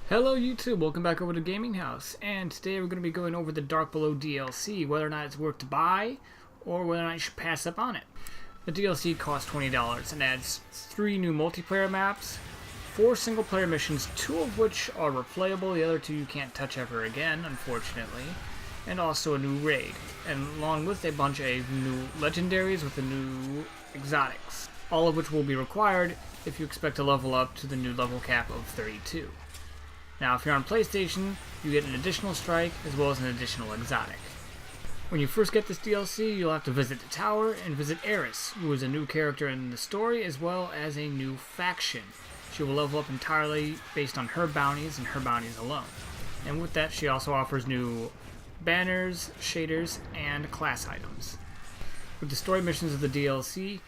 Hello YouTube, welcome back over to GamingHouse, and today we're going to be going over the Dark Below DLC, whether or not it's worth to buy, or whether or not you should pass up on it. The DLC costs $20 and adds 3 new multiplayer maps, 4 single player missions, 2 of which are replayable, the other 2 you can't touch ever again, unfortunately, and also a new raid, and along with a bunch of new legendaries with the new exotics, all of which will be required if you expect to level up to the new level cap of 32. Now, if you're on PlayStation, you get an additional strike as well as an additional exotic. When you first get this DLC, you'll have to visit the tower and visit Eris, who is a new character in the story as well as a new faction. She will level up entirely based on her bounties and her bounties alone. And with that, she also offers new banners, shaders, and class items. With the story missions of the DLC,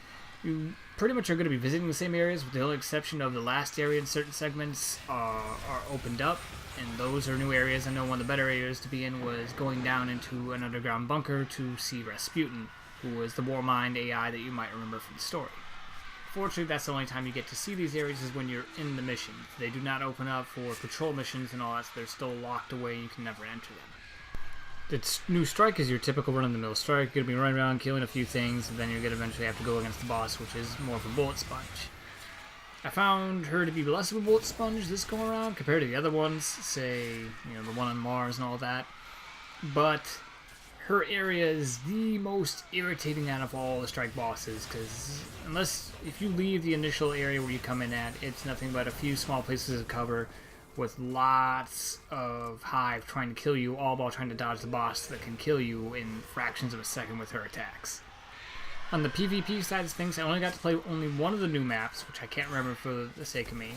you pretty much are going to be visiting the same areas, with the only exception of the last area in certain segments are opened up, and those are new areas. I know one of the better areas to be in was going down into an underground bunker to see Rasputin, who was the Warmind AI that you might remember from the story. Fortunately, that's the only time you get to see these areas is when you're in the mission. They do not open up for patrol missions and all that, so they're still locked away and you can never enter them. The new strike is your typical run-of-the-mill strike. You're going to be running around killing a few things, and then you're going to eventually have to go against the boss, which is more of a bullet sponge. I found her to be less of a bullet sponge this go around compared to the other ones, say, the one on Mars and all that. But her area is the most irritating out of all the strike bosses, because if you leave the initial area where you come in at, it's nothing but a few small places of cover with lots of hive trying to kill you, all while trying to dodge the boss that can kill you in fractions of a second with her attacks. On the PvP side of things, I only got to play only one of the new maps, which I can't remember for the sake of me.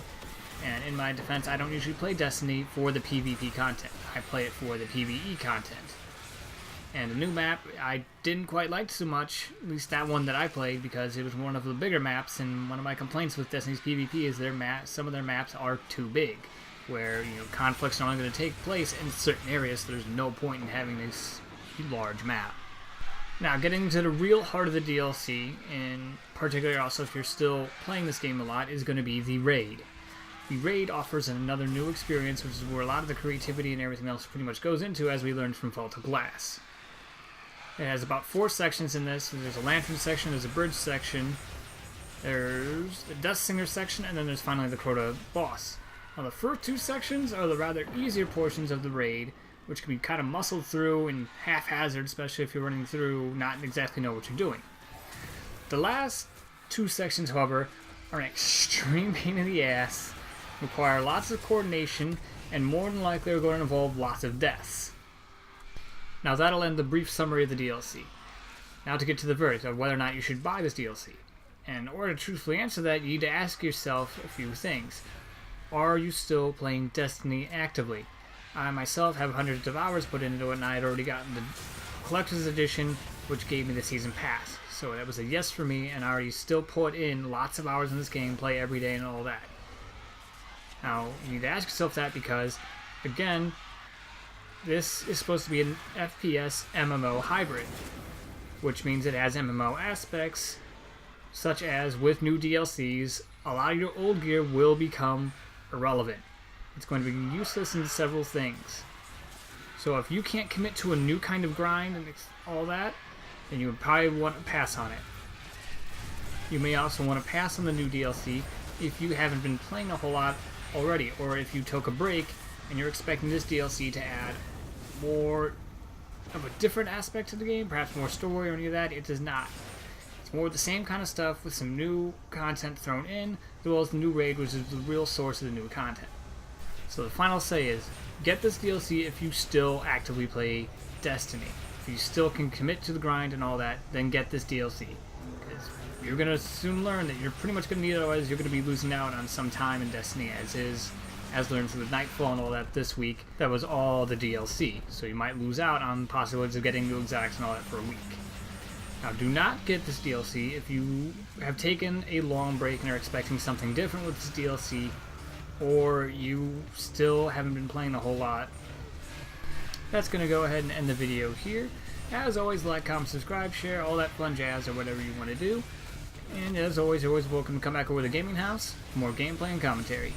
And in my defense, I don't usually play Destiny for the PvP content. I play it for the PvE content. And the new map, I didn't quite like so much, at least that one that I played, because it was one of the bigger maps, and one of my complaints with Destiny's PvP is some of their maps are too big, where conflicts are only going to take place in certain areas, so there's no point in having this large map. Now, getting to the real heart of the DLC, in particular also if you're still playing this game a lot, is going to be the raid. The raid offers another new experience, which is where a lot of the creativity and everything else pretty much goes into, as we learned from Fall to Glass. It has about 4 sections in this. There's a lantern section, there's a bridge section, there's the Dust Singer section, and then there's finally the Crota boss. Now, the first 2 sections are the rather easier portions of the raid, which can be kind of muscled through and haphazard, especially if you're running through not exactly know what you're doing. The last 2 sections, however, are an extreme pain in the ass, require lots of coordination, and more than likely are going to involve lots of deaths. Now, that'll end the brief summary of the DLC. Now to get to the verdict of whether or not you should buy this DLC. And in order to truthfully answer that, you need to ask yourself a few things. Are you still playing Destiny actively? I myself have hundreds of hours put into it, and I had already gotten the Collector's Edition, which gave me the Season Pass. So that was a yes for me, and I already still put in lots of hours in this game, play every day and all that. Now, you need to ask yourself that because, again, this is supposed to be an FPS MMO hybrid, which means it has MMO aspects, such as with new DLCs, a lot of your old gear will become irrelevant. It's going to be useless in several things. So if you can't commit to a new kind of grind and all that, then you would probably want to pass on it. You may also want to pass on the new DLC if you haven't been playing a whole lot already, or if you took a break and you're expecting this DLC to add more of a different aspect to the game, perhaps more story or any of that. It does not. More of the same kind of stuff with some new content thrown in, as well as the new raid, which is the real source of the new content. So the final say is, get this DLC if you still actively play Destiny. If you still can commit to the grind and all that, then get this DLC. Because you're going to soon learn that you're pretty much going to need it, otherwise you're going to be losing out on some time in Destiny as learned through the Nightfall and all that this week. That was all the DLC, so you might lose out on possibilities of getting new exotics and all that for a week. Now, do not get this DLC if you have taken a long break and are expecting something different with this DLC, or you still haven't been playing a whole lot. That's going to go ahead and end the video here. As always, like, comment, subscribe, share, all that fun jazz, or whatever you want to do. And as always, you're always welcome to come back over to GamingHouse for more gameplay and commentary.